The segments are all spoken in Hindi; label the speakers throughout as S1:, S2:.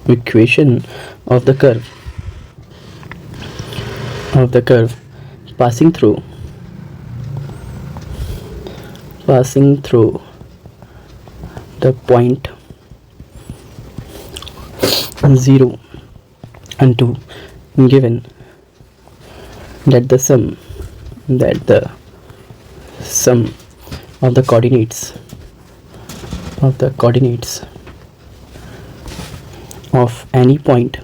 S1: equation of the curve passing through the point 0 and 2, given that the sum of the coordinates of any point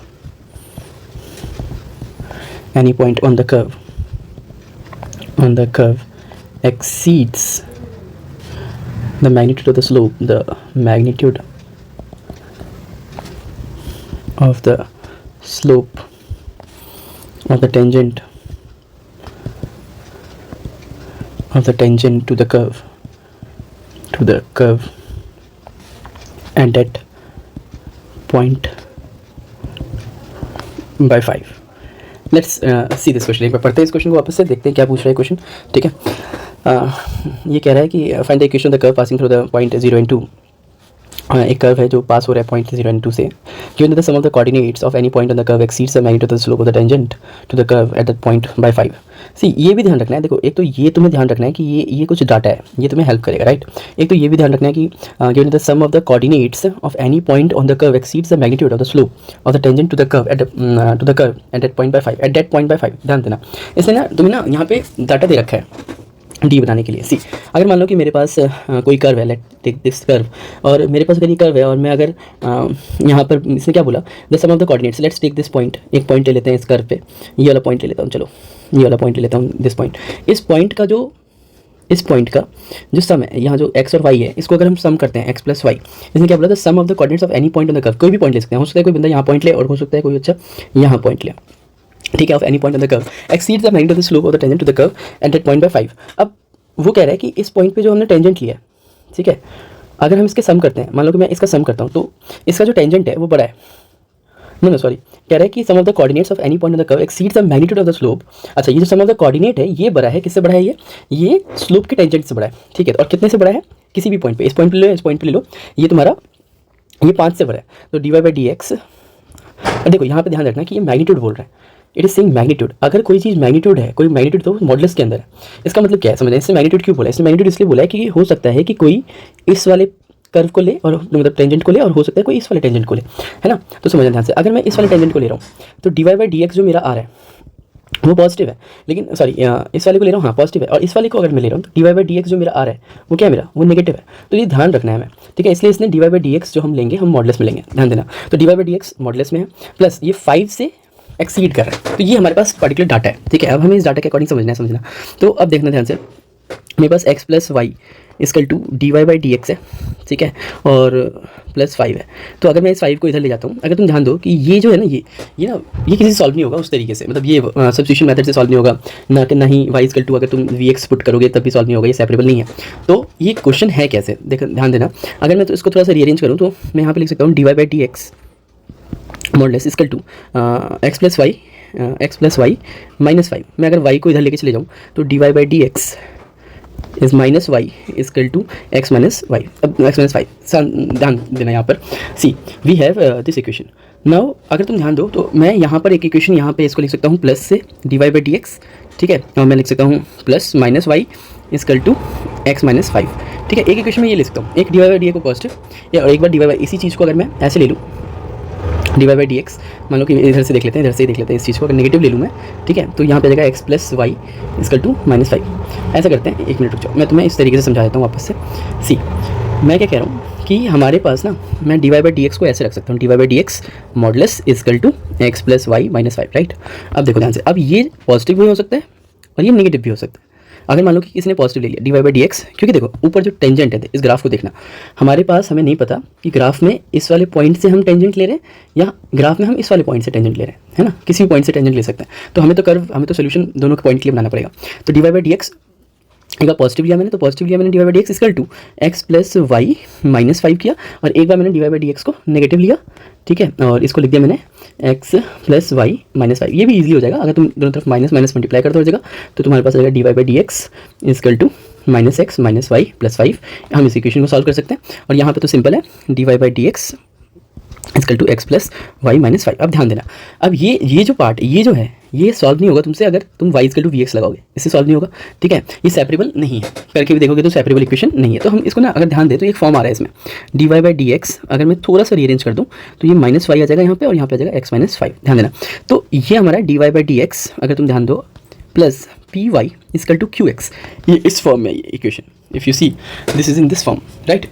S1: on the curve exceeds the magnitude of the slope, the magnitude of the slope of the tangent to the curve and at point by 5. Let's see this question. एक बार पढ़ते हैं इस क्वेश्चन को वापस से, देखते हैं क्या पूछ रहा है क्वेश्चन। ठीक है, ये कह रहा है कि find the equation the curve passing through the point 0 and 2। एक कर्व है जो पास हो रहा है पॉइंट 0 and 2 से, given the sum of the coordinates of any point on the curve exceeds the magnitude of the slope of the tangent to the curve at that point by 5। See ये भी ध्यान रखना है, देखो एक तो ये तुम्हें ध्यान रखना है कि ये कुछ डाटा है, ये तुम्हें हेल्प करेगा, राइट। एक तो ये भी ध्यान रखना है कि given the sum of the coordinates of any point on the curve exceeds the magnitude of the slope of the tangent to the curve at that point by 5, at that point by 5। ध्यान देना, इसलिए ना तुम्हें ना यहाँ पे डाटा दे रखा है डी बनाने के लिए। सी अगर मान लो कि मेरे पास कोई कर्व है, लेट टेक दिस कर्व, और मेरे पास अगर ये कर्व है और मैं अगर यहाँ पर इसने क्या बोला, the sum of the coordinates, let's take this point, एक पॉइंट ले लेते हैं इस कर्व पे, ये वाला पॉइंट ले लेता हूँ, चलो ये वाला पॉइंट ले लेता हूँ, दिस पॉइंट। इस पॉइंट का जो सम है, यहाँ जो x और y है, इसको अगर हम सम करते हैं x प्लस वाई, इसने क्या बोला, the sum of the coordinates of any point on the curve. कोई भी पॉइंट ले सकते हैं, हो सकता है कोई बंदा यहाँ पॉइंट ले और हो सकता है कोई अच्छा यहाँ पॉइंट ले, ठीक है, of any point on the curve exceeds the magnitude of the slope of the tangent to the curve at that point by 5। अब वो कह रहा है कि इस पॉइंट पे जो हमने टेंजेंट लिया है, ठीक है, अगर हम इसके सम करते हैं, मान लो कि मैं इसका सम करता हूँ, तो इसका जो टेंजेंट है वो बड़ा है, नो सॉरी, कह रहा है कि sum of the coordinates of any point on the curve exceeds the magnitude of the slope. अच्छा, ये जो सम ऑफ द कोऑर्डिनेट है ये बड़ा है, किससे बड़ा है, ये स्लोप के टेंजेंट से बड़ा है, ठीक है। और कितने से बड़ा है, किसी भी पॉइंट पे, इस पॉइंट पे ले लो, इस पॉइंट पे ले लो, ये तुम्हारा ये 5 से बड़ा है, तो dy बाई डी एक्स। देखो यहाँ पे ध्यान रखना कि ये मैग्नीट्यूड बोल रहा है, इट इज सेइंग मैग्नीट्यूड। अगर कोई चीज़ मैग्नीट्यूड है, कोई मैग्नीट्यूड तो मॉडुलस के अंदर है, इसका मतलब क्या है समझना। इससे मैग्नीट्यूड क्यों बोला, इसने मैग्नीट्यूड इसलिए बोला है कि हो सकता है कि कोई इस वाले कर्व को ले और मतलब टेंजेंट को ले, और हो सकता है कोई इस वाले टेंजेंट को ले, है ना। तो समझना ध्यान से, अगर मैं इस वाले टेंजेंट को ले रहा हूँ तो dy बाई डी एक्स जो मेरा आ रहा है वो पॉजिटिव है, लेकिन सॉरी इस वाले को ले रहा हूँ, हाँ पॉजिटिव है, और इस वाले को अगर मैं ले रहा हूँ तो dy बाई डी एक्स जो मेरा आ रहा है वो क्या है, मेरा वो नेगेटिव है। तो ये ध्यान रखना है हमें, ठीक है। इसलिए इसने dy बाई डी एक्स जो हम लेंगे, हम मॉडुलस में लेंगे, ध्यान देना। तो dy by D x modulus में है, प्लस ये 5 से एक्सीड कर रहा है, तो ये हमारे पास पर्टिकुलर डाटा है, ठीक है। अब हमें इस डाटा के अकॉर्डिंग समझना। तो अब देखना ध्यान से, मेरे पास x plus y equal to d Y by D x है, ठीक है, और प्लस 5 है। तो अगर मैं इस 5 को इधर ले जाता हूँ, अगर तुम ध्यान दो कि ये जो है ना, ये किसी से सॉल्व नहीं होगा उस तरीके से, मतलब ये सब्स्टिट्यूशन मेथड से सॉल्व नहीं होगा, ना ही y इक्वल टू अगर तुम वी एक्स पुट करोगे तब भी सॉल्व नहीं होगा, ये सेपरेबल नहीं है। तो ये क्वेश्चन है कैसे, देख ध्यान देना। अगर मैं तो इसको थोड़ा सा रीअरेंज करूँ तो मैं यहाँ पे लिख सकता हूँ d Y by D x modulus equal to x plus y minus 5। मैं अगर y को इधर लेके चले जाऊँ तो D Y by D X is minus Y equal to x minus Y. अब एक्स माइनस 5 ध्यान देना यहाँ पर। See we have this equation now. अगर तुम ध्यान दो तो मैं यहाँ पर एक इक्वेशन यहाँ पे इसको लिख सकता हूँ प्लस से d Y by D x, ठीक है, और मैं लिख सकता हूँ plus minus Y equal to x minus 5, ठीक है। एक इक्वेशन में ये लिख सकता हूँ, एक d Y by D x को पॉजिटिव, और एक बार डी वाई बाई, इसी चीज़ को अगर मैं ऐसे ले लूँ d Y by D x, मान लो कि इधर से देख लेते हैं, इधर से देख लेते हैं इस चीज़ को, अगर नेगेटिव ले लूँ मैं, ठीक है, तो यहाँ पे जाएगा x plus y equal to minus 5। ऐसा करते हैं, एक मिनट रुक जाओ, मैं तुम्हें इस तरीके से समझा देता हूँ वापस से। सी मैं क्या कह रहा हूँ कि हमारे पास ना, मैं d Y by D x को ऐसे रख सकता हूँ, d Y by D x modulus equal to x plus y minus 5, right. अब देखो ध्यान से, अब ये पॉजिटिव भी हो सकता है और ये नेगेटिव भी हो सकता है। अगर मान लो कि किसी ने पॉजिटिव ले लिया d Y by D x, क्योंकि देखो ऊपर जो टेंजेंट है, इस ग्राफ को देखना, हमारे पास हमें नहीं पता कि ग्राफ में इस वाले पॉइंट से हम टेंजेंट ले रहे हैं या ग्राफ में हम इस वाले पॉइंट से टेंजेंट ले रहे हैं, है ना, किसी भी पॉइंट से टेंजेंट ले सकते हैं। तो हमें तो सोल्यूशन दोनों के पॉइंट के लिए बनाना पड़ेगा। तो D Y by D x एक बार पॉजिटिव लिया मैंने, तो पॉजिटिव लिया मैंने d Y by D x equal to x plus y minus 5 किया, और एक बार मैंने d Y by D x को नेगेटिव लिया, ठीक है, और इसको लिख दिया मैंने एक्स प्लस वाई माइनस 5। ये भी इजीली हो जाएगा, अगर तुम दोनों तरफ माइनस माइनस मल्टीप्लाई करते हो जाएगा तो तुम्हारे पास आ जाएगा d Y by D x equal to minus x minus y plus 5। हम इस इक्वेशन को सॉल्व कर सकते हैं, और यहाँ पे तो सिंपल है, d Y by D x equal to x plus y minus 5। अब ध्यान देना, अब ये जो पार्ट ये जो है ये सॉल्व नहीं होगा तुमसे अगर तुम y equal to v x लगाओगे, इससे सॉल्व नहीं होगा, ठीक है। ये सेपरेबल नहीं है, करके भी देखोगे तो सेपरेबल इक्वेशन नहीं है। तो हम इसको ना अगर ध्यान दें तो एक फॉर्म आ रहा है इसमें d Y by D x, अगर मैं थोड़ा सा रीअरेंज कर दूँ तो ये माइनस वाई आ जाएगा यहाँ पे और यहाँ पे आ जाएगा एक्स माइनस 5। ध्यान देना, तो ये हमारा d Y by D x अगर तुम ध्यान दो plus p y equal to q x, ये इस फॉर्म में ये equation, if you see this is in this form, right.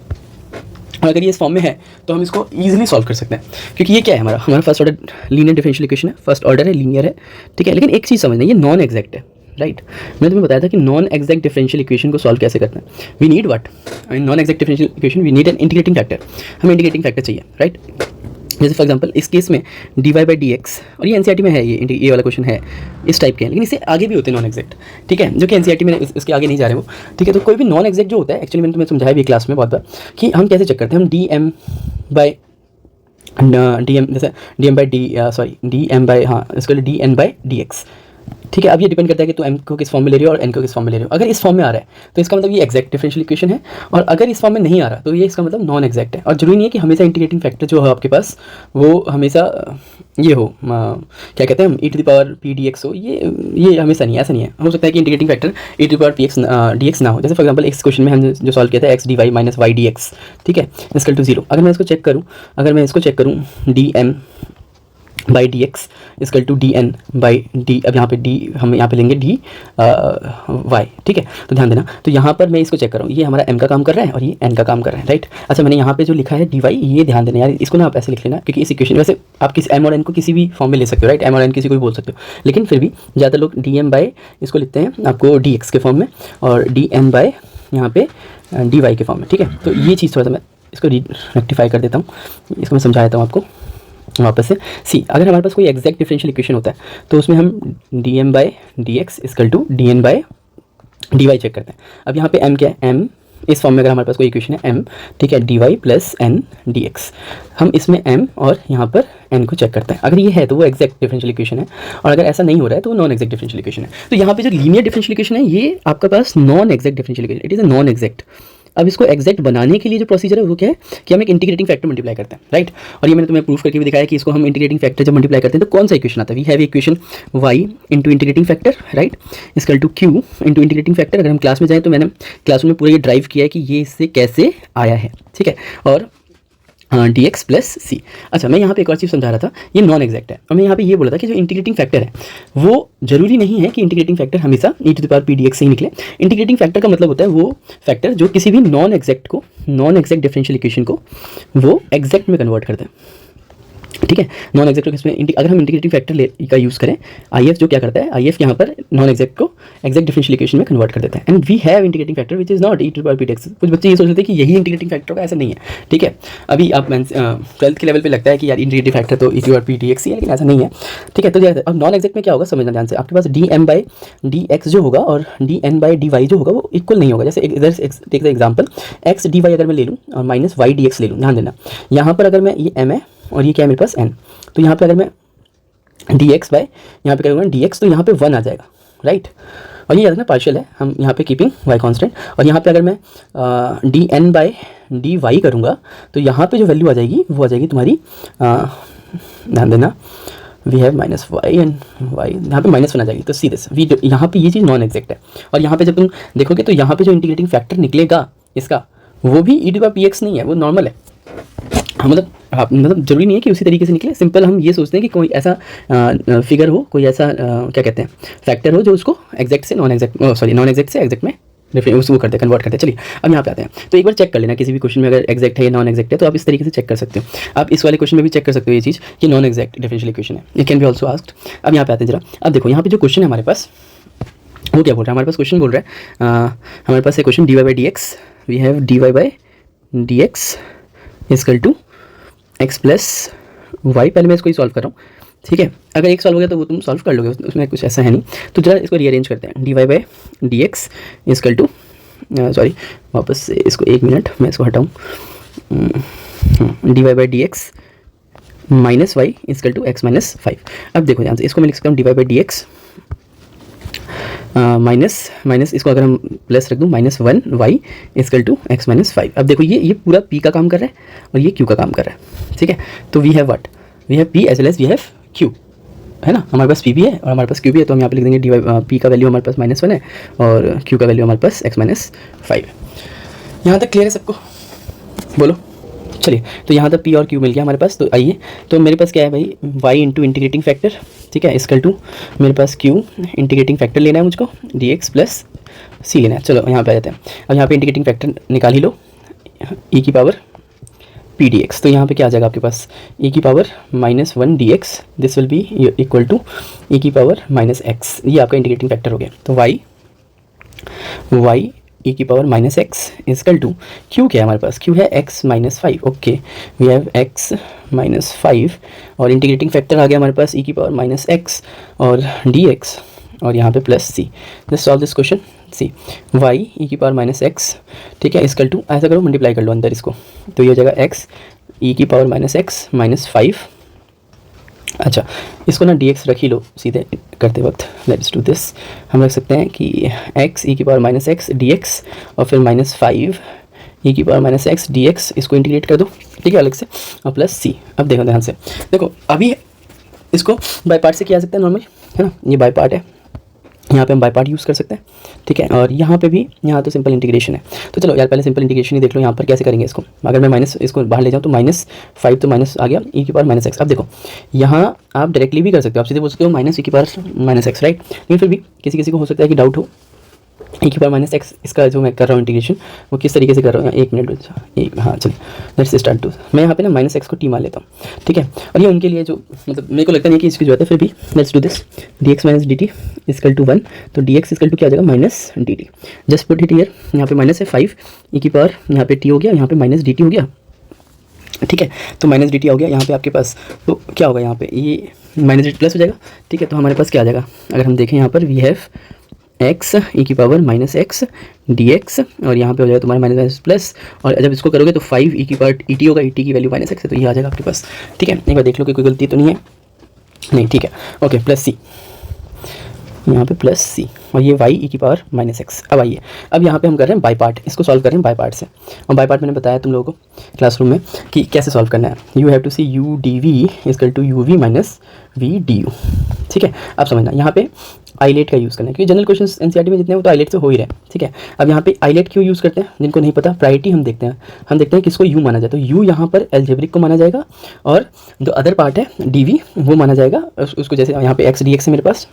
S1: और अगर ये इस फॉर्म में है तो हम इसको ईजिली सॉल्व कर सकते हैं, क्योंकि ये क्या है हमारा first order linear differential equation है, फर्स्ट ऑर्डर है, लीनियर है, ठीक है। लेकिन एक चीज़ समझना, ये नॉन एग्जैक्ट है, राइट। मैंने तुम्हें बताया था कि नॉन एग्जैक्ट डिफरेंशियल इक्वेशन को सॉल्व कैसे करते हैं। We need what, non exact differential equation we need an integrating factor, हमें इंटीग्रेटिंग फैक्टर चाहिए, राइट। जैसे फॉर एग्जांपल इस केस में d Y by D x, और ये एनसीईआरटी में है, ये वाला क्वेश्चन है इस टाइप के हैं, लेकिन इससे आगे भी होते हैं नॉन एग्जैक्ट, ठीक है, जो कि एनसीईआरटी में इसके आगे नहीं जा रहे वो, ठीक है। तो कोई भी नॉन एग्जैक्ट जो होता है, एक्चुअली मैंने तुम्हें समझाया भी क्लास में बहुत बार कि हम कैसे चेक करते हैं। हम डी एम बाई इसको d N by D x, ठीक है। अब ये डिपेंड करता है कि तू m को किस फॉर्म में ले रही हो और n को किस फॉर्म में ले रही हो। अगर इस फॉर्म में आ रहा है तो इसका मतलब ये एग्जैक्ट डिफरेंशियल इक्वेशन है, और अगर इस फॉर्म में नहीं आ रहा तो ये इसका मतलब नॉन एग्जैक्ट है। और जरूरी नहीं है कि हमेशा इंटीग्रेटिंग फैक्टर जो है आपके पास वो हमेशा ये हो, क्या कहते हैं हम, E to the power P D X हो, ये हमेशा नहीं, ऐसा नहीं है। हो सकता है कि integrating factor e to the power p x d x ना हो। जैसे फॉर एग्जाम्पल इस क्वेश्चन में हमने जो सॉल्व किया था x D y minus y d x, ठीक है, इक्वल टू 0। अगर मैं इसको चेक करूँ d M by D x equal to d N by d, अब यहाँ पे डी हम यहाँ पे लेंगे डी वाई, ठीक है। तो ध्यान देना, तो यहाँ पर मैं इसको चेक कर रहा हूँ, ये हमारा m का काम कर रहा है और ये n का काम कर रहा है, राइट। अच्छा, मैंने यहाँ पे जो लिखा है डी वाई, ये ध्यान देना यार, इसको ना आप ऐसे लिख लेना, क्योंकि इस इक्वेशन वैसे आप किसी m और n को किसी भी फॉर्म में ले सकते हो, राइट। m और n किसी को भी बोल सकते हो, लेकिन फिर भी ज़्यादातर लोग डी एम बाई इसको लिखते हैं आपको डी एक्स के फॉर्म में, और डी एन बाई यहाँ पे डी वाई के फॉर्म में, ठीक है। तो ये चीज़ थोड़ा सा मैं इसको रेक्टिफाई कर देता हूँ, इसको मैं समझा देता हूँ आपको वापस से। सी, अगर हमारे पास कोई एग्जैक्ट डिफरेंशियल इक्वेशन होता है तो उसमें हम d M by D x equal to d N by D y check करते हैं। अब यहाँ पे m क्या है, m इस फॉर्म में अगर हमारे पास कोई इक्वेशन है m, ठीक है, d y plus N d x, हम इसमें m और यहाँ पर n को चेक करते हैं। अगर ये है तो वो एग्जैक्ट डिफरेंशियल इक्वेशन है, और अगर ऐसा नहीं हो रहा है तो वो नॉन एग्जैक्ट डिफरेंशियल इक्वेशन है। तो यहाँ पे जो लीनियर डिफरेंशियल इक्वेशन है ये आपका पास non exact differential equation, it is a non exact. अब इसको एग्जैक्ट बनाने के लिए जो प्रोसीजर है वो क्या है कि हम एक इंटीग्रेटिंग फैक्टर मल्टीप्लाई करते हैं, राइट। और ये मैंने तुम्हें प्रूफ करके भी दिखाया कि इसको हम इंटीग्रेटिंग फैक्टर जब मल्टीप्लाई करते हैं तो कौन सा इक्वेशन आता है। We have equation y into integrating factor, right, equal to q into integrating factor. अगर हम क्लास में जाएँ तो मैंने क्लास में पूरा ये ड्राइव किया है कि ये इससे कैसे आया है, ठीक है, और डी एक्स प्लस सी। अच्छा, मैं यहाँ पे एक और चीज़ समझा रहा था, ये नॉन एग्जैक्ट है, और मैं यहाँ पे ये बोला था कि जो इंटीग्रेटिंग फैक्टर है वो जरूरी नहीं है कि इंटीग्रेटिंग फैक्टर हमेशा E to the power P D X से ही निकले। इंटीग्रेटिंग फैक्टर का मतलब होता है वो फैक्टर जो किसी भी नॉन एग्जैक्ट डिफरेंशियल इक्वेशन को वो एग्जैक्ट में कन्वर्ट करता है, ठीक है। नॉन एग्जैक्ट को इसमें अगर हम इंटीग्रेटिंग फैक्टर का यूज़ करें, आई एफ जो क्या करता है, आई एफ यहाँ पर नॉन एग्जैक्ट को एग्जैक्ट डिफरेंशियल इक्वेशन में कन्वर्ट कर देता है। And we have integrating factor which is not e to power P D x. कुछ बच्चे ये सोचते हैं कि यही इंटीग्रेटिंग फैक्टर का, ऐसा नहीं है, ठीक है। अभी आप 12th के लेवल पे लगता है कि यार इंटीग्रेटिंग फैक्टर तो E to power P D X ही है, लेकिन ऐसा नहीं है, ठीक है। तो अब नॉन एग्जैक्ट में क्या होगा समझना ध्यान से, आपके पास D M by D X जो होगा और D N by D Y जो होगा वो इक्वल नहीं होगा। जैसे इधर take the example X D Y अगर मैं ले लूँ और माइनस वाई डी एक्स ले लूँ, ध्यान देना यहाँ पर अगर मैं ये m है और ये क्या है मेरे पास n, तो यहाँ पे अगर मैं डी एक्स बाई यहाँ पे करूँगा डी एक्स तो यहाँ पे 1 आ जाएगा, राइट। और ये याद रखना पार्शियल है, हम यहाँ पे कीपिंग y कांस्टेंट, और यहाँ पे अगर मैं d N by D y करूँगा तो यहाँ पे जो वैल्यू आ जाएगी वो आ जाएगी तुम्हारी, ध्यान देना, we have minus y and y, यहाँ पे -1 आ जाएगी। तो सी दिस वी, यहाँ पे ये चीज़ नॉन एग्जैक्ट है, और यहाँ पे जब तुम देखोगे तो यहाँ पे जो इंटीग्रेटिंग फैक्टर निकलेगा इसका वो भी ई टू पावर पी एक्स नहीं है, वो नॉर्मल है। हाँ, मतलब जरूरी नहीं है कि उसी तरीके से निकले। सिंपल हम ये सोचते हैं कि कोई ऐसा फिगर हो, कोई ऐसा क्या कहते हैं फैक्टर हो जो उसको एग्जैक्ट से नॉन एग्जैक्ट से एग्जैक्ट में उसको करते हैं, कन्वर्ट करते हैं। चलिए अब यहाँ पे आते हैं, तो एक बार चेक कर लेना किसी भी क्वेश्चन में अगर एग्जैक्ट है या नॉन एग्जैक्ट है, तो आप इस तरीके से चेक कर सकते हो। आप इस वाले क्वेश्चन में भी चेक कर सकते हो ये चीज़ कि नॉन एग्जैक्ट डिफरेंशियल इक्वेशन है, it can be also asked. अब यहाँ पे आते हैं जरा, अब देखो यहाँ पे जो क्वेश्चन है हमारे पास वो क्या बोल रहा है, हमारे पास क्वेश्चन बोल रहा है, हमारे पास है question d Y by D x, we have d Y by D x equal to x plus y. पहले मैं इसको ही सॉल्व कर रहा हूँ, ठीक है। अगर एक सॉल्व हो गया तो वो तुम सॉल्व कर लोगे, उसमें कुछ ऐसा है नहीं। तो जरा इसको रीअरेंज करते हैं, D Y by D x equal to, sorry वापस से इसको 1 मिनट मैं इसको हटाऊँ, D Y by D x minus Y equal to x minus 5। अब देखो ध्यान से, इसको मैं लिख सकता हूँ d Y by D x minus इसको अगर हम प्लस रख दूँ -1y इक्वल टू x - 5। अब देखो ये पूरा p का काम कर रहा है और ये q का काम कर रहा है, ठीक है। तो we have what, we have p as well as we have q, है ना। हमारे पास p भी है और हमारे पास q भी है, तो हम यहाँ पे लिख देंगे p का वैल्यू हमारे पास -1 है और q का वैल्यू हमारे पास x - 5 है। यहाँ तक क्लियर है सबको, बोलो। चलिए, तो यहाँ तक p और q मिल गया हमारे पास। तो आइए, तो मेरे पास क्या है भाई, y इंटू इंटीग्रेटिंग फैक्टर, ठीक है, इसकल टू मेरे पास q इंटीग्रेटिंग फैक्टर लेना है मुझको, dx प्लस c लेना है। चलो यहाँ पे आ जाते हैं। अब यहाँ पे इंटीग्रेटिंग फैक्टर निकाल ही लो, e की पावर p dx। तो यहाँ पे क्या आ जाएगा आपके पास, e की power -1 dx, this will be equal to e की पावर -x। ये आपका इंटीग्रेटिंग फैक्टर हो गया। तो y e की power -x equal to q क्या है हमारे पास, q है x - 5। Okay, we have x - 5 और इंटीग्रेटिंग फैक्टर आ गया हमारे पास e की पावर -x और dx और यहाँ पे plus c। Just solve this question. See y e की पावर -x, ठीक है, इजकल टू ऐसा करो, मल्टीप्लाई कर लो अंदर इसको, तो ये हो जाएगा x e की पावर -x - 5। अच्छा, इसको ना dx रख ही लो सीधे करते वक्त। Let's do this. हम रख सकते हैं कि x e की पावर -x dx और फिर -5 e की पावर -x dx, इसको इंटीग्रेट कर दो, ठीक है, अलग से, और प्लस c। अब देखो ध्यान से, देखो अभी इसको बाय पार्ट से किया जा सकता है नॉर्मल, है ना, ये बाय पार्ट है, यहाँ पे हम बाय पार्ट यूज़ कर सकते हैं, ठीक है। और यहाँ पे भी, यहाँ तो सिंपल इंटीग्रेशन है। तो चलो यार पहले सिंपल इंटीग्रेशन ही देख लो, यहाँ पर कैसे करेंगे इसको। अगर मैं माइनस इसको बाहर ले जाऊँ तो -5 तो माइनस आ गया e की पावर -x। अब देखो यहाँ आप डायरेक्टली भी कर सकते हो, आप सीधे बोल सकते हो -e की पावर -x, राइट। लेकिन फिर भी किसी किसी को हो सकता है कि डाउट हो, e की पावर -x इसका जो मैं कर रहा हूँ इंटीग्रेशन, वो किस तरीके से कर रहा हूँ। एक मिनट, एक, हाँ चलिए, लेट्स स्टार्ट टू। मैं यहाँ पे ना -x को t मान लेता हूँ, ठीक है। और ये उनके लिए जो, मतलब मेरे को लगता नहीं कि इसकी जरूरत है, फिर भी let's do this. dx - dt equal to 1, तो dx इजकल टू क्या आ जाएगा, -dt। Just put it here, यहाँ पे माइनस है 5 e की पावर, यहाँ पे t हो गया, यहाँ पे -dt हो गया, ठीक है। तो -dt हो गया यहाँ पे आपके पास, तो क्या होगा यहाँ पे, ये -dt प्लस हो जाएगा, ठीक है। तो हमारे पास क्या आ जाएगा, अगर हम देखें यहाँ पर वी हैव x e की पावर -x dx और यहाँ पे हो जाएगा तुम्हारा माइनस प्लस, और जब इसको करोगे तो 5 e की पावर et होगा, et की वैल्यू -x है, तो ये आ जाएगा आपके पास, ठीक है। एक बार देख लो कि कोई गलती तो नहीं है, नहीं, ठीक है, ओके, प्लस c, यहाँ पे प्लस c और ये y e की पावर -x। अब आइए, अब यहाँ पे हम कर रहे हैं बाय पार्ट, इसको सॉल्व कर रहे हैं बाय पार्ट से। और बाय पार्ट मैंने बताया तुम लोगों को क्लासरूम में कि कैसे सॉल्व करना है। You have to see u dv equal to uv - v du, ठीक है। अब समझना, यहाँ पे आईलेट का यूज़ करना है, क्योंकि जनरल क्वेश्चंस एनसीईआरटी में जितने हैं वो तो आईलेट से हो ही रहे हैं, ठीक है। अब यहाँ पे आईलेट क्यों यूज़ करते हैं, जिनको नहीं पता, प्रायोरिटी हम देखते हैं किसको u माना जाए। तो u यहाँ पर एल्जेब्रिक को माना जाएगा और जो अदर पार्ट है dv वो माना जाएगा उसको, जैसे यहाँ पे x dx है मेरे पास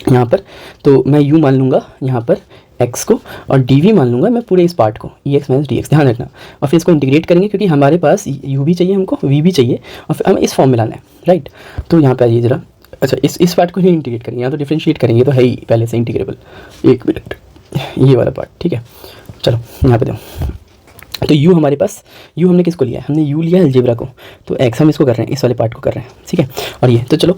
S1: यहाँ पर, तो मैं u मान लूँगा यहाँ पर x को और dv मान लूँगा मैं पूरे इस पार्ट को, ex - dx, ध्यान रखना। और फिर इसको इंटीग्रेट करेंगे, क्योंकि हमारे पास u भी चाहिए हमको, v भी चाहिए, और फिर हमें इस फॉर्म में लाना है, राइट। तो यहाँ पे आइए जरा, अच्छा इस पार्ट को ही इंटीग्रेट करेंगे, यहाँ तो डिफरेंशिएट करेंगे, तो है ही पहले से इंटीग्रेबल। एक मिनट, ये वाला पार्ट, ठीक है। चलो यहाँ पे दो, तो u हमारे पास, u हमने किसको लिया है, हमने u लिया अलजेब्रा को, तो x हम इसको कर रहे हैं, इस वाले पार्ट को कर रहे हैं, ठीक है। और ये तो चलो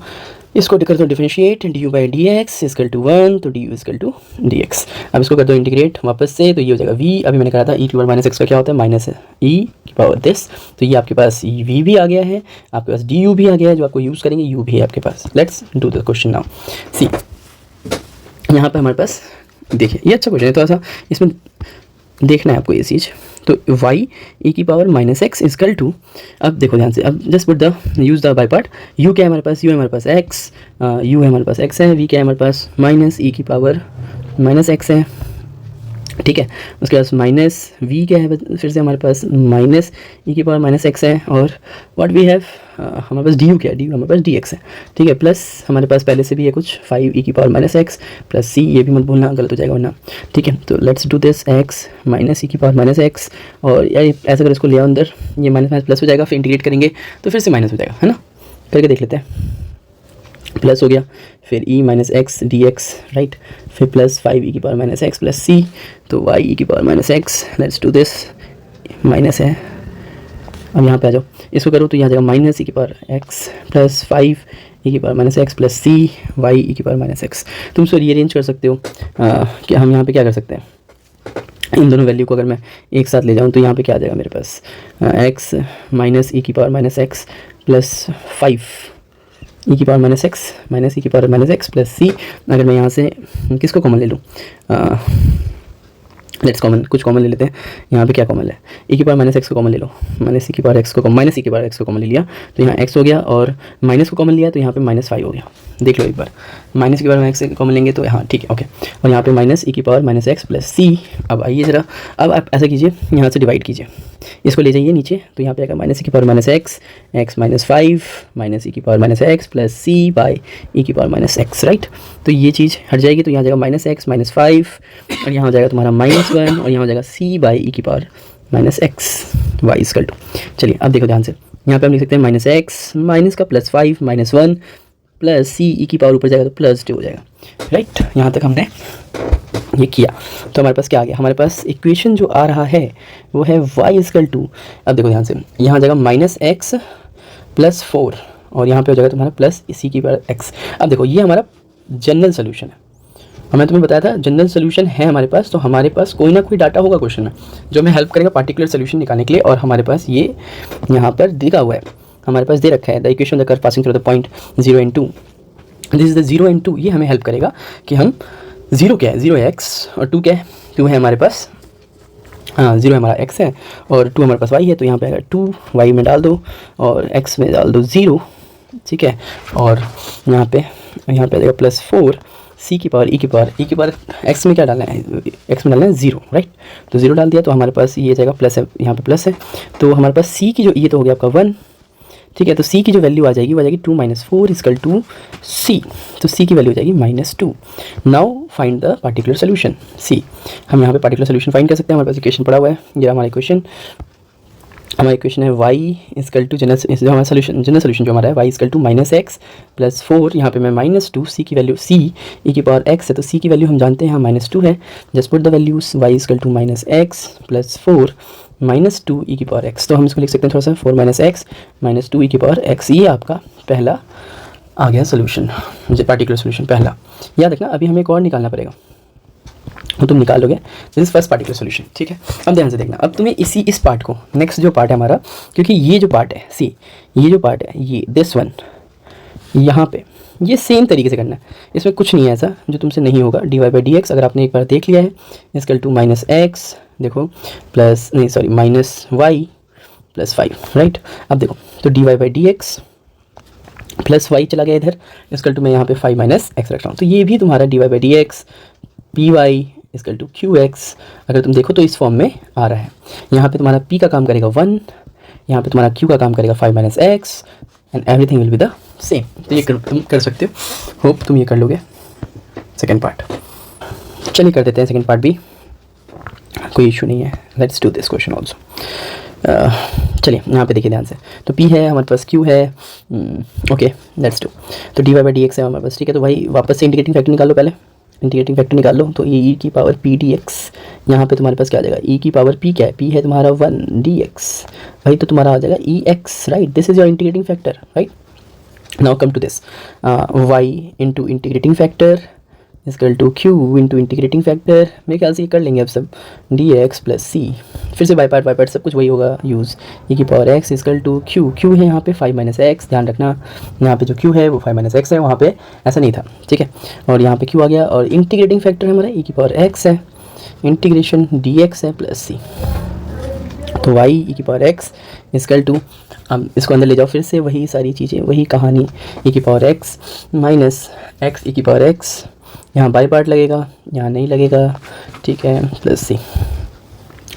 S1: इसको कर दो differentiate, du by dx equal to 1, तो du इजकल टू dx। अब इसको कर दो इंटीग्रेट वापस से, तो ये हो जाएगा v, अभी मैंने कहा था e की पावर -x का क्या होता है, माइनस e की पावर दिस, तो ये आपके पास v भी आ गया है, आपके पास du भी आ गया है, जो आपको यूज़ करेंगे u भी है आपके पास। Let's do the question now. See यहाँ पर हमारे पास देखिए, ये अच्छा क्वेश्चन है, थोड़ा सा इसमें देखना है आपको ये चीज़। तो y e की पावर -x इजकल टू, अब देखो ध्यान से, अब just put the use the by part. u क्या है हमारे पास, u है हमारे पास x, u है हमारे पास x है, v क्या है हमारे पास -e की पावर -x है, ठीक है। उसके बाद माइनस v क्या है फिर से हमारे पास -e की पावर -x है, और व्हाट वी हैव, हमारे पास du क्या है, du हमारे पास dx है, ठीक है। प्लस हमारे पास पहले से भी है कुछ 5e की पावर -x प्लस c, ये भी मत भूलना, गलत हो जाएगा वरना, ठीक है। तो let's do this, x -e की पावर -x, और यार ऐसा अगर इसको ले आओ अंदर, ये माइनस प्लस हो जाएगा, फिर इंटीग्रेट करेंगे तो फिर से माइनस हो जाएगा, है ना। करके देख लेते हैं, प्लस हो गया, फिर e -x dx, राइट, फिर प्लस 5e की पावर -x प्लस c, तो y e की power -x, let's do this, minus है। अब यहाँ पे आ जाओ, इसको करो तो यहाँ जाएगा -e की पावर x प्लस 5e की power -x plus c, y e की पावर -x। तुम इसको रीअरेंज कर सकते हो, कि हम यहाँ पे क्या कर सकते हैं, इन दोनों वैल्यू को अगर मैं एक साथ ले जाऊँ तो यहाँ पे क्या आ जाएगा मेरे पास, x -e की पावर -x प्लस 5, ई की पावर माइनस एक्स माइनस ई की पावर माइनस एक्स प्लस सी। अगर मैं यहाँ से किसको कॉमन ले लूँ, लेट्स कुछ कॉमन ले लेते हैं। यहाँ पे क्या कॉमन है, ई की पावर माइनस एक्स को कॉमन ले लो, माइनस ई की पावर एक्स को माइनस ई की पावर एक्स को कॉमन ले लिया तो यहाँ एक्स हो गया, और माइनस को कॉमन लिया तो यहाँ पे माइनस 5 हो गया। देख लो एक बार, माइनस की पावर एक्स कॉमन लेंगे तो हाँ ठीक है ओके, और यहाँ पे माइनस ई की पावर माइनस एक्स प्लस सी। अब आइए ज़रा, अब आप ऐसा कीजिए, यहाँ से डिवाइड कीजिए, इसको ले जाइए नीचे, तो यहाँ पे आएगा माइनस ई की power minus X X minus 5 minus ई की power minus X plus C by ई की पावर माइनस एक्स, राइट। तो ये चीज़ हट जाएगी, तो यहाँ जाएगा माइनस एक्स माइनस 5 और यहाँ हो जाएगा तुम्हारा -1 और यहाँ हो जाएगा सी बाई ई की power minus x y equal to. चलिए अब देखो ध्यान से, यहाँ पे हम लिख सकते हैं माइनस एक्स माइनस का प्लस 5 -1 प्लस सी ई की पावर ऊपर जाएगा तो प्लस 2 हो जाएगा, राइट। यहाँ तक हमने ये किया, तो हमारे पास क्या आ गया, हमारे पास इक्वेशन जो आ रहा है वो है y इक्वल टू, अब देखो ध्यान से, यहाँ जाएगा माइनस एक्स प्लस 4 और यहाँ पे हो जाएगा तुम्हारा प्लस सी की पावर एक्स। अब देखो ये हमारा जनरल सोल्यूशन है, हमने तुम्हें बताया था जनरल सोल्यूशन है हमारे पास, तो हमारे पास कोई ना कोई डाटा होगा क्वेश्चन में जो हमें हेल्प करेगा पार्टिकुलर सोल्यूशन निकालने के लिए, और हमारे पास ये यहाँ पर दिखा हुआ है, हमारे पास दे रखा है the equation the curve passing through the point 0 and 2, this is the 0 and 2। ये हमें हेल्प करेगा कि हम 0 क्या है, 0 है एक्स और 2 क्या है, 2 है हमारे पास, हाँ 0 हमारा x है और 2 हमारे पास y है, तो यहाँ पे आएगा 2 y में डाल दो और x में डाल दो 0, ठीक है, और यहाँ पे आ जाएगा प्लस 4 सी की पावर ई की पावर x में क्या डालना है, x में डालना है 0, राइट। तो 0 डाल दिया तो हमारे पास ये जाएगा प्लस है, यहाँ पे प्लस है, तो हमारे पास c की जो ये तो हो गया आपका 1, ठीक है। तो c की जो वैल्यू आ जाएगी वो आ जाएगी 2 - 4 इक्वल टू c, तो c की वैल्यू हो जाएगी -2। Now find the particular solution c, हम यहाँ पे पार्टिकुलर सोल्यूशन फाइंड कर सकते हैं, हमारे पास इक्वेशन पड़ा हुआ है, ये हमारा इक्वेशन है y equal to general solution जो हमारा है y equal to -x plus 4, यहाँ पे मैं -2 c की वैल्यू c e की पावर x है, तो c की वैल्यू हम जानते हैं -2 है, just put the values y equal to -x plus 4 -2 e की पावर x, तो हम इसको लिख सकते हैं थोड़ा सा 4 - x -2 e की पावर x। ये आपका पहला आ गया सोल्यूशन, मुझे पार्टिकुलर सोल्यूशन पहला। याद रखना अभी हमें एक और निकालना पड़ेगा, वो तुम निकाल लोगे, this is first particular solution, ठीक है। अब ध्यान से देखना, अब तुम्हें इस पार्ट को, नेक्स्ट जो पार्ट है हमारा, क्योंकि ये जो पार्ट है सी, ये जो पार्ट है ये दिस वन, यहाँ पे ये सेम तरीके से करना है, इसमें कुछ नहीं है ऐसा जो तुमसे नहीं होगा। dy/dx अगर आपने एक बार देख लिया है इक्वल टू -x, देखो प्लस नहीं सॉरी -y प्लस 5, राइट। अब देखो तो dy/dx प्लस y चला गया इधर, इक्वल टू मैं यहाँ पे 5 - x रख रहा हूँ, तो ये भी तुम्हारा dy/dx py equal to qx, अगर तुम देखो तो इस फॉर्म में आ रहा है। यहाँ पे तुम्हारा p का काम करेगा 1, यहाँ पे तुम्हारा q का काम करेगा 5 - x and everything will be the same. तो ये तुम कर सकते हो, होप तुम ये कर लोगे सेकेंड पार्ट। चलिए कर देते हैं सेकेंड पार्ट भी, कोई इशू नहीं है, let's do this question also. चलिए यहाँ पे देखिए ध्यान से, तो p है हमारे पास, q है, ओके लेट्स डू। तो dy/dx है हमारे पास, ठीक है। तो भाई वापस से इंटीग्रेटिंग फैक्टर निकाल लो, पहले इंटीग्रेटिंग फैक्टर निकाल लो, तो e की पावर p dx, यहाँ पे तुम्हारे पास क्या आ जाएगा, e की पावर p क्या है, p है तुम्हारा 1 dx, भाई तो तुम्हारा आ जाएगा ex, right. This is your integrating factor, right. Now come to this y into integrating factor equal to q into integrating factor, मेरे ख्याल से ये कर लेंगे अब सब, dx प्लस c, फिर से बाई पार्ट सब कुछ वही होगा यूज़, e की power x equal to q है यहाँ पे 5 - x, ध्यान रखना यहाँ पे जो q है वो 5 - x है, वहाँ पे ऐसा नहीं था, ठीक है। और यहाँ पे q आ गया, और इंटीग्रेटिंग फैक्टर हमारा e की पावर x है, इंटीग्रेशन dx है प्लस c, तो y e की पावर x इक्वल टू, अब इसको अंदर ले जाओ फिर से, वही सारी चीज़ें वही कहानी, e की power x minus x e की पावर x, यहाँ बाई पार्ट लगेगा, यहाँ नहीं लगेगा, ठीक है, प्लस सी।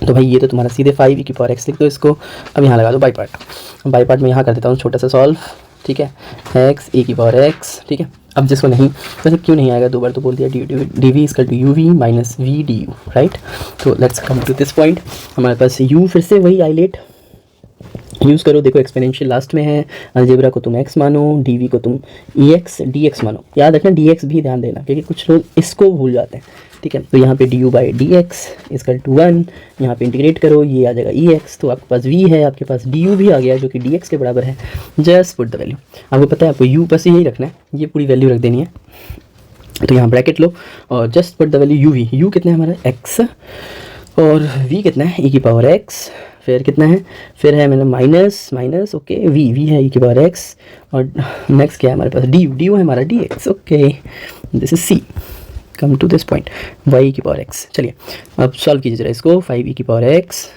S1: तो भाई ये तो तुम्हारा सीधे 5 e की पावर x लिख दो इसको, अब यहाँ लगा दो बाई पार्ट में यहाँ कर देता हूँ छोटा सा सॉल्व, ठीक है, x e की पावर x, ठीक है। अब जिसको नहीं, वैसे क्यों नहीं आएगा, दो बार तो बोल दिया, dv equal to uv minus v du, right. तो let's come to this point, हमारे पास u फिर से वही आइलेट यूज़ करो, देखो एक्सपोनेंशियल लास्ट में है, अलजेब्रा को तुम x मानो, dv को तुम ex dx मानो, याद रखना dx भी ध्यान देना क्योंकि कुछ लोग इसको भूल जाते हैं, ठीक है। तो यहाँ पे du/dx इक्वल टू 1, यहाँ पे इंटीग्रेट करो, ये आ जाएगा ex, तो आपके पास v है, आपके पास du भी आ गया जो कि dx के बराबर है, जस्ट पुट द वैल्यू, आपको पता है आपको u बस यही रखना है, ये पूरी वैल्यू रख देनी है, तो यहाँ ब्रैकेट लो और just put the value u कितना है हमारा x, और v कितना है e की पावर x, फिर कितना है, फिर है मैंने माइनस माइनस, ओके, वी है ई की पावर एक्स, और नेक्स्ट क्या है हमारे पास, डी है हमारा d x, okay, this is C, come to this point, y की पावर एक्स। चलिए अब सॉल्व कीजिए जरा इसको, 5 ई की power x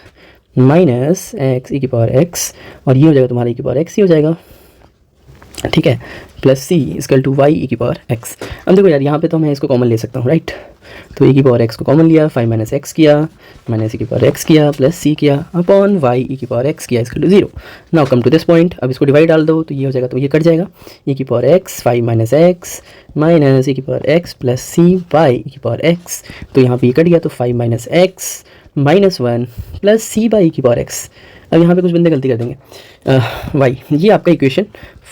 S1: minus x e की पावर एक्स, और ये हो जाएगा तुम्हारा ई की पावर एक्स ही हो जाएगा, ठीक है, plus C equal to Y ई की पावर एक्स। अब देखो यार, यहाँ पे तो मैं इसको कॉमन ले सकता हूँ, राइट, तो ई की पावर एक्स को कॉमन लिया, 5 माइनस एक्स किया, माइनस ई की पावर एक्स किया, प्लस सी किया, अपॉन वाई ई की पावर एक्स किया equal to 0। Now come to this point, अब इसको डिवाइड डाल दो तो ये हो जाएगा, तो ये कट जाएगा, ई की power X 5 minus x minus ई की power X plus C Y ई की पावर एक्स, तो यहाँ पे ये कट गया, तो 5 minus x minus 1 plus C by ई की पावर एक्स। अब यहाँ पे कुछ बंदे गलती कर देंगे, वाई, ये आपका equation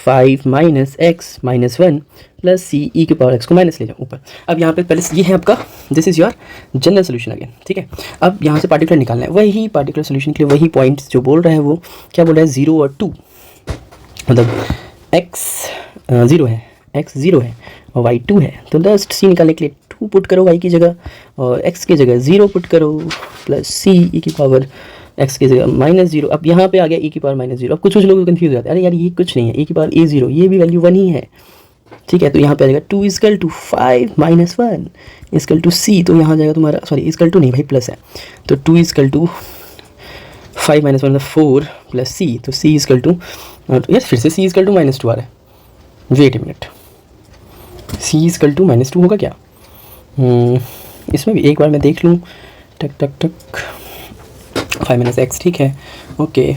S1: 5 minus x minus 1 plus C E के पावर एक्स को माइनस ले जाओ ऊपर। अब यहाँ पे पहले ये है आपका, this is your general solution again, ठीक है। अब यहाँ से पार्टिकुलर निकालना है, वही पार्टिकुलर सोल्यूशन के लिए वही पॉइंट्स जो बोल रहा है, वो क्या बोल रहा है, 0 और 2, मतलब एक्स 0 है, एक्स 0 है और वाई 2 है, तो जस्ट सी निकालने के लिए 2 पुट करो वाई की जगह, और एक्स की जगह 0 पुट करो, प्लस सी ई की पावर एक्स की जगह माइनस 0। अब यहाँ पे आ गया ई की पावर माइनस 0। अब कुछ लोग कंफ्यूज हो जाते हैं, अरे यार ये कुछ नहीं है, ई की पावर ए 0, ये भी वैल्यू 1 ही है, ठीक है, तो यहाँ पे आ जाएगा 2 equal to 5 minus 1 equal to C, तो यहाँ जाएगा तुम्हारा, सॉरी इजकल टू नहीं भाई, प्लस है, तो 2 equal to 5 minus 1 4 plus C, तो सी इजकल टू, यार फिर से सी इजकल टू माइनस 2 आ रहा है, wait a minute, C equal to minus 2 होगा क्या, इसमें भी एक बार मैं देख लूँ, टक टक टक, 5 माइनस एक्स, ठीक है, ओके,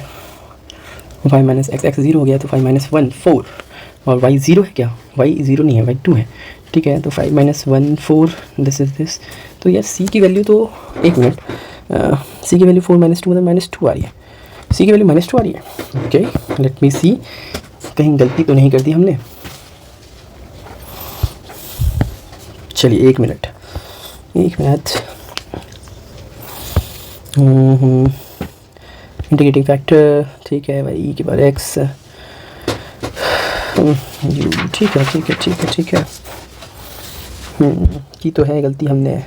S1: 5 माइनस एक्स, एक्स 0 हो गया, तो 5 माइनस 1 4, और वाई 0 है क्या, वाई 0 नहीं है, वाई 2 है, ठीक है, तो 5 माइनस 1 4, दिस इज दिस, तो यार सी की वैल्यू तो, एक मिनट, सी की वैल्यू 4 माइनस 2 मतलब माइनस 2 आ रही है, सी की वैल्यू माइनस 2 आ रही है, ओके, लेट मी सी, कहीं गलती तो नहीं कर दी हमने, चलिए एक मिनट, इंटीग्रेटिंग फैक्टर, ठीक है, भाई ई की पावर एक्स, ठीक है, की तो है गलती हमने,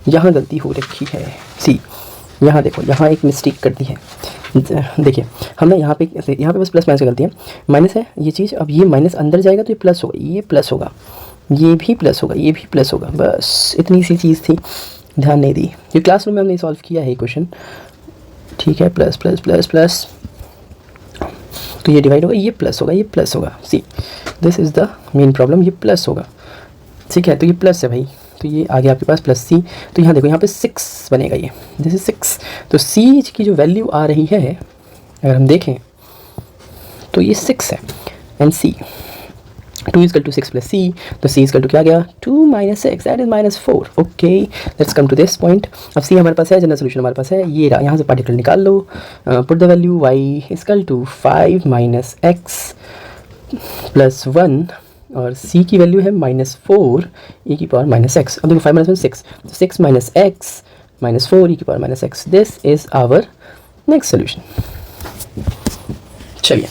S1: यहाँ गलती हो रखी है, सी, यहाँ देखो, यहाँ एक मिस्टेक कर दी है, देखिए हमने यहाँ पे बस प्लस माइनस की गलती है, माइनस है ये चीज़, अब ये माइनस अंदर जाएगा तो ये प्लस होगा, ये प्लस होगा, ये भी प्लस होगा, ये भी प्लस होगा, बस इतनी सी चीज़ थी, ध्यान नहीं दी, ये क्लासरूम में हमने सॉल्व किया है क्वेश्चन, ठीक है, प्लस प्लस प्लस प्लस, तो ये डिवाइड होगा, ये प्लस होगा, ये प्लस होगा, see this is the main problem, ये प्लस होगा, ठीक है, तो ये प्लस है भाई, तो ये आ गया आपके पास प्लस सी, तो यहाँ देखो, यहाँ पे 6 बनेगा, ये दिस इज 6, तो सी की जो वैल्यू आ रही है अगर हम देखें तो ये 6 है, and C 2 equal to 6 plus C, तो सी इजकल टू क्या गया, 2 minus 6, that is minus 4, okay, let's come to this point. अब सी हमारे पास है, जनरल सोल्यूशन हमारे पास है, ये रहा, यहाँ से पार्टिकुलर निकाल लो, put the value Y equal to 5 minus X plus 1, और सी की वैल्यू है माइनस 4 ई की पावर माइनस एक्स। अब देखो 5 माइनस 1 6, तो 6 माइनस एक्स माइनस 4 ई की power minus x, this is our next solution. चलिए